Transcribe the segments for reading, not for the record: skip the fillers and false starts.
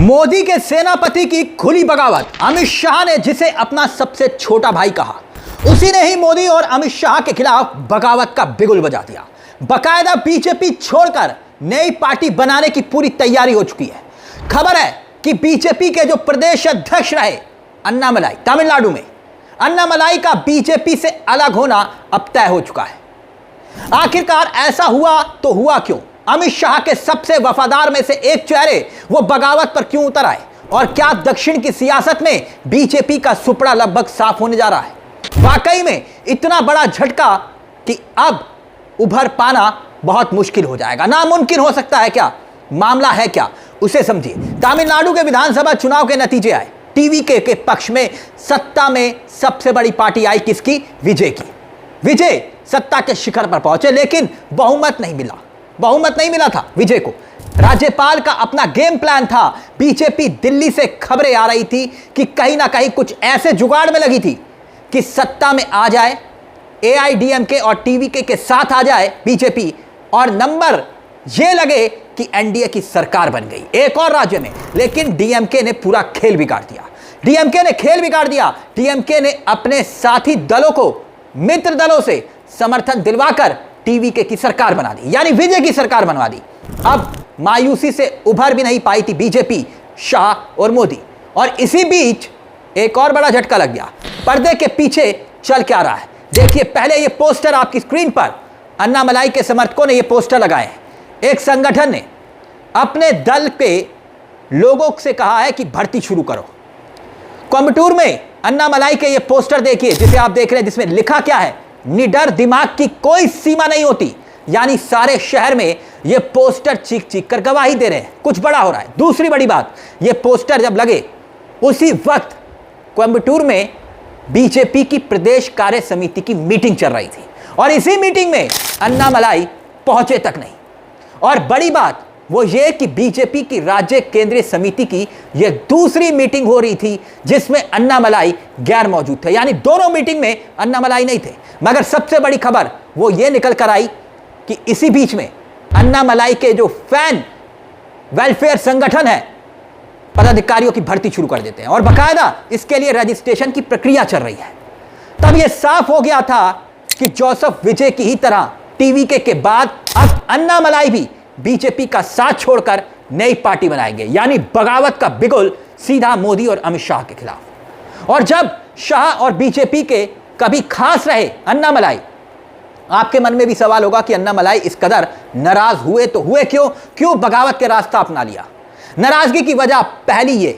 मोदी के सेनापति की खुली बगावत। अमित शाह ने जिसे अपना सबसे छोटा भाई कहा, उसी ने ही मोदी और अमित शाह के खिलाफ बगावत का बिगुल बजा दिया। बकायदा बीजेपी छोड़कर नई पार्टी बनाने की पूरी तैयारी हो चुकी है। खबर है कि बीजेपी के जो प्रदेश अध्यक्ष रहे अन्नामलाई, तमिलनाडु में अन्नामलाई का बीजेपी से अलग होना अब तय हो चुका है। आखिरकार ऐसा हुआ तो हुआ क्यों? अमित शाह के सबसे वफादार में से एक चेहरे वो बगावत पर क्यों उतर आए? और क्या दक्षिण की सियासत में बीजेपी का सुपड़ा लगभग साफ होने जा रहा है? वाकई में इतना बड़ा झटका कि अब उभर पाना बहुत मुश्किल हो जाएगा, नामुमकिन हो सकता है क्या? मामला है क्या, उसे समझिए। तमिलनाडु के विधानसभा चुनाव के नतीजे आए। टीवीके के पक्ष में सत्ता में सबसे बड़ी पार्टी आई किसकी? विजय की। विजय सत्ता के शिखर पर पहुंचे, लेकिन बहुमत नहीं मिला था विजय को। राज्यपाल का अपना गेम प्लान था। बीजेपी दिल्ली से खबरें आ रही थी कि कहीं ना कहीं कुछ ऐसे जुगाड़ में लगी थी कि सत्ता में आ जाए, एआईडीएमके और टीवीके के साथ आ जाए बीजेपी, और नंबर यह लगे कि एनडीए की सरकार बन गई एक और राज्य में। लेकिन डीएमके ने पूरा खेल बिगाड़ दिया। डीएमके ने अपने साथी दलों को मित्र दलों से समर्थन दिलवाकर टीवीके की सरकार बना दी, यानी विजय की सरकार बनवा दी। अब मायूसी से उभर भी नहीं पाई थी बीजेपी, शाह और मोदी। और इसी बीच एक और बड़ा झटका लग गया। पर्दे के पीछे चल क्या रहा है देखिए। पहले ये पोस्टर आपकी स्क्रीन पर अन्नामलाई के समर्थकों ने ये पोस्टर लगाए हैं। एक संगठन ने अपने दल के लोगों से कहा है कि भर्ती शुरू करो। कोयम्बटूर में अन्नामलाई के ये पोस्टर देखिए, जिसे आप देख रहे हैं, जिसमें लिखा क्या है? निडर दिमाग की कोई सीमा नहीं होती। यानी सारे शहर में ये पोस्टर चीख चीख कर गवाही दे रहे हैं, कुछ बड़ा हो रहा है। दूसरी बड़ी बात, ये पोस्टर जब लगे उसी वक्त कोयम्बटूर में बीजेपी की प्रदेश कार्य समिति की मीटिंग चल रही थी, और इसी मीटिंग में अन्नामलाई पहुंचे तक नहीं। और बड़ी बात वो ये कि बीजेपी की राज्य केंद्रीय समिति की यह दूसरी मीटिंग हो रही थी, जिसमें अन्नामलाई गैर मौजूद थे। यानी दोनों मीटिंग में अन्नामलाई नहीं थे। मगर सबसे बड़ी खबर वो ये निकल कर आई कि इसी बीच में अन्नामलाई के जो फैन वेलफेयर संगठन है, पदाधिकारियों की भर्ती शुरू कर देते हैं, और बाकायदा इसके लिए रजिस्ट्रेशन की प्रक्रिया चल रही है। तब यह साफ हो गया था कि जोसेफ विजय की ही तरह टीवीके के बाद अब अन्नामलाई भी बीजेपी का साथ छोड़कर नई पार्टी बनाएंगे। यानी बगावत का बिगुल सीधा मोदी और अमित शाह के खिलाफ। और जब शाह और बीजेपी के कभी खास रहे अन्नामलाई, आपके मन में भी सवाल होगा कि अन्नामलाई इस कदर नाराज हुए तो हुए क्यों बगावत के रास्ता अपना लिया? नाराजगी की वजह पहली ये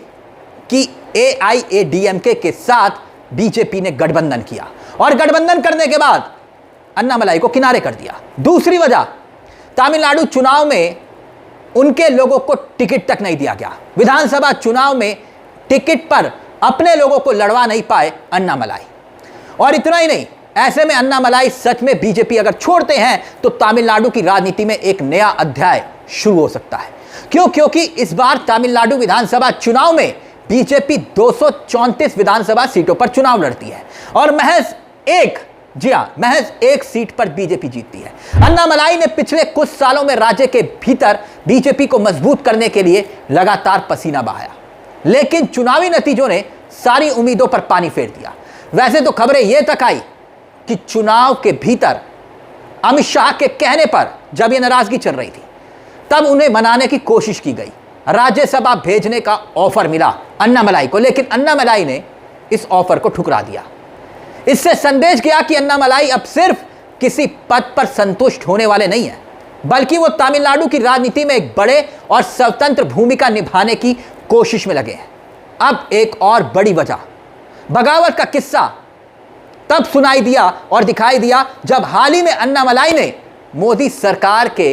कि एआईएडीएमके के साथ बीजेपी ने गठबंधन किया, और गठबंधन करने के बाद अन्नामलाई को किनारे कर दिया। दूसरी वजह, तमिलनाडु चुनाव में उनके लोगों को टिकट तक नहीं दिया गया। विधानसभा चुनाव में टिकट पर अपने लोगों को लड़वा नहीं पाए अन्नामलाई। और इतना ही नहीं, ऐसे में अन्नामलाई सच में बीजेपी अगर छोड़ते हैं तो तमिलनाडु की राजनीति में एक नया अध्याय शुरू हो सकता है। क्योंकि इस बार तमिलनाडु विधानसभा चुनाव में बीजेपी 234 विधानसभा सीटों पर चुनाव लड़ती है, और महज एक सीट पर बीजेपी जीतती है। अन्नामलाई ने पिछले कुछ सालों में राज्य के भीतर बीजेपी को मजबूत करने के लिए लगातार पसीना बहाया, लेकिन चुनावी नतीजों ने सारी उम्मीदों पर पानी फेर दिया। वैसे तो खबरें यह तक आई कि चुनाव के भीतर अमित शाह के कहने पर जब यह नाराजगी चल रही थी, तब उन्हें मनाने की कोशिश की गई। राज्यसभा भेजने का ऑफर मिला अन्नामलाई को, लेकिन अन्नामलाई ने इस ऑफर को ठुकरा दिया। इससे संदेश गया कि अन्नामलाई अब सिर्फ किसी पद पर संतुष्ट होने वाले नहीं है, बल्कि वो तमिलनाडु की राजनीति में एक बड़े और स्वतंत्र भूमिका निभाने की कोशिश में लगे हैं। अब एक और बड़ी वजह, बगावत का किस्सा तब सुनाई दिया और दिखाई दिया जब हाल ही में अन्नामलाई ने मोदी सरकार के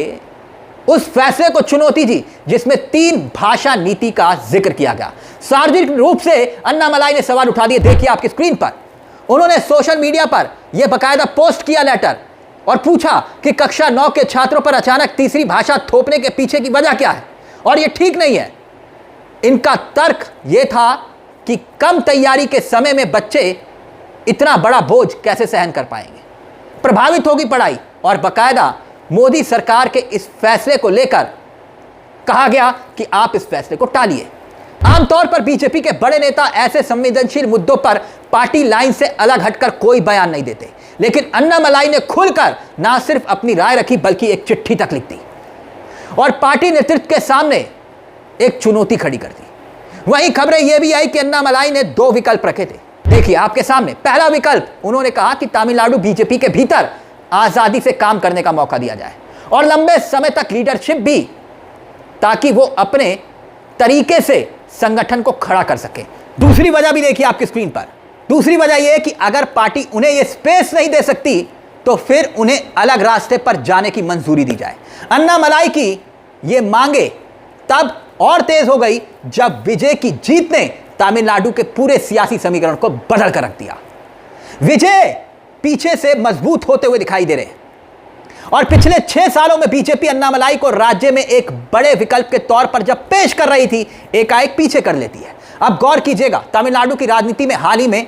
उस फैसले को चुनौती दी जिसमें 3 भाषा नीति का जिक्र किया गया। सार्वजनिक रूप से अन्नामलाई ने सवाल उठा दिए। देखिए आपकी स्क्रीन पर, उन्होंने सोशल मीडिया पर यह बकायदा पोस्ट किया लेटर, और पूछा कि कक्षा 9 के छात्रों पर अचानक तीसरी भाषा थोपने के पीछे की वजह क्या है, और यह ठीक नहीं है। इनका तर्क यह था कि कम तैयारी के समय में बच्चे इतना बड़ा बोझ कैसे सहन कर पाएंगे, प्रभावित होगी पढ़ाई। और बकायदा मोदी सरकार के इस फैसले को लेकर कहा गया कि आप इस फैसले को टालिए। आमतौर पर बीजेपी के बड़े नेता ऐसे संवेदनशील मुद्दों पर पार्टी लाइन से अलग हटकर कोई बयान नहीं देते, लेकिन अन्नामलाई ने खुलकर ना सिर्फ अपनी राय रखी बल्कि एक चिट्ठी तक लिख दी और पार्टी नेतृत्व के सामने एक चुनौती खड़ी कर दी। वहीं खबरें यह भी आई कि अन्नामलाई ने 2 विकल्प रखे थे। देखिए आपके सामने पहला विकल्प, उन्होंने कहा कि तमिलनाडु बीजेपी के भीतर आजादी से काम करने का मौका दिया जाए और लंबे समय तक लीडरशिप भी, ताकि वो अपने तरीके से संगठन को खड़ा कर सके। दूसरी वजह भी देखिए आपकी स्क्रीन पर। दूसरी वजह यह है कि अगर पार्टी उन्हें यह स्पेस नहीं दे सकती तो फिर उन्हें अलग रास्ते पर जाने की मंजूरी दी जाए। अन्नामलाई की यह मांगे तब और तेज हो गई जब विजय की जीत ने तमिलनाडु के पूरे सियासी समीकरण को बदल कर रख दिया। विजय पीछे से मजबूत होते हुए दिखाई दे रहे हैं और पिछले 6 सालों में बीजेपी अन्नामलाई को राज्य में एक बड़े विकल्प के तौर पर जब पेश कर रही थी, एकाएक पीछे कर लेती है। अब गौर कीजिएगा, तमिलनाडु की राजनीति में हाल ही में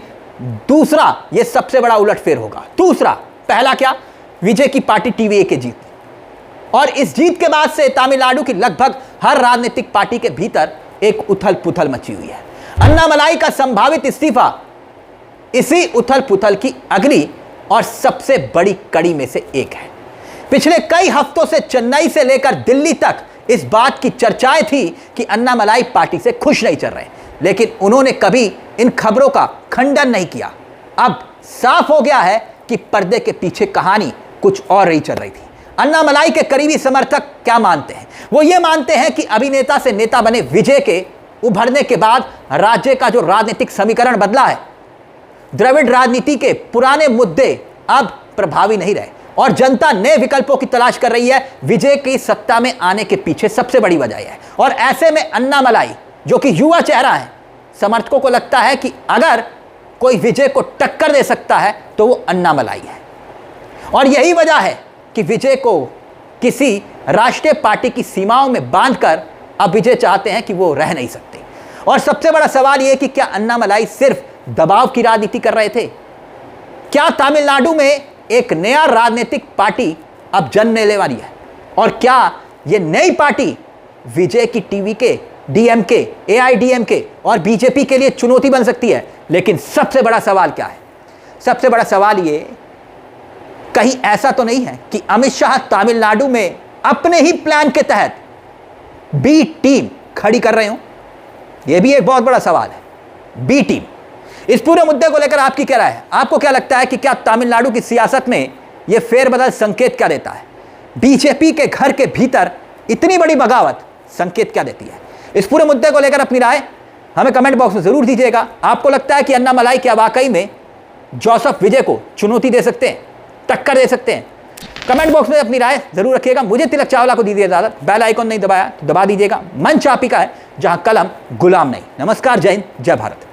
दूसरा यह सबसे बड़ा उलटफेर होगा। दूसरा, पहला क्या, विजय की पार्टी टीवीए की जीत, और इस जीत के बाद से तमिलनाडु की लगभग हर राजनीतिक पार्टी के भीतर एक उथल पुथल मची हुई है। अन्नामलाई का संभावित इस्तीफा इसी उथल पुथल की अगली और सबसे बड़ी कड़ी में से एक है। पिछले कई हफ्तों से चेन्नई से लेकर दिल्ली तक इस बात की चर्चाएं थी कि अन्नामलाई पार्टी से खुश नहीं चल रहे, लेकिन उन्होंने कभी इन खबरों का खंडन नहीं किया। अब साफ हो गया है कि पर्दे के पीछे कहानी कुछ और ही चल रही थी। अन्नामलाई के करीबी समर्थक क्या मानते हैं? वो ये मानते हैं कि अभिनेता से नेता बने विजय के उभरने के बाद राज्य का जो राजनीतिक समीकरण बदला है, द्रविड़ राजनीति के पुराने मुद्दे अब प्रभावी नहीं रहे और जनता नए विकल्पों की तलाश कर रही है। विजय की सत्ता में आने के पीछे सबसे बड़ी वजह है और ऐसे में अन्नामलाई जो कि युवा चेहरा है, समर्थकों को लगता है कि अगर कोई विजय को टक्कर दे सकता है तो वो अन्नामलाई है। और यही वजह है कि विजय को किसी राष्ट्रीय पार्टी की सीमाओं में बांधकर अब विजय चाहते हैं कि वो रह नहीं सकते। और सबसे बड़ा सवाल यह कि क्या अन्नामलाई सिर्फ दबाव की राजनीति कर रहे थे? क्या तमिलनाडु में एक नया राजनीतिक पार्टी अब जन्मने वाली है? और क्या यह नई पार्टी विजय की टीवी के डीएमके, एआईडीएमके और बीजेपी के लिए चुनौती बन सकती है? लेकिन सबसे बड़ा सवाल क्या है? सबसे बड़ा सवाल यह, कहीं ऐसा तो नहीं है कि अमित शाह तमिलनाडु में अपने ही प्लान के तहत बी टीम खड़ी कर रहे हो? यह भी एक बहुत बड़ा सवाल है। बी टीम, इस पूरे मुद्दे को लेकर आपकी क्या राय है? आपको क्या लगता है कि क्या तमिलनाडु की सियासत में यह फेरबदल संकेत क्या देता है? बीजेपी के घर के भीतर इतनी बड़ी बगावत संकेत क्या देती है? इस पूरे मुद्दे को लेकर अपनी राय हमें कमेंट बॉक्स में जरूर दीजिएगा। आपको लगता है कि अन्नामलाई क्या वाकई में जोसेफ विजय को चुनौती दे सकते हैं, टक्कर दे सकते हैं? कमेंट बॉक्स में अपनी राय जरूर रखिएगा। मुझे तिलक चावला को दीजिए इजाजत। बेल आइकॉन नहीं दबाया तो दबा दीजिएगा। मंच आप ही का है जहां कलम गुलाम नहीं। नमस्कार, जय हिंद, जय भारत।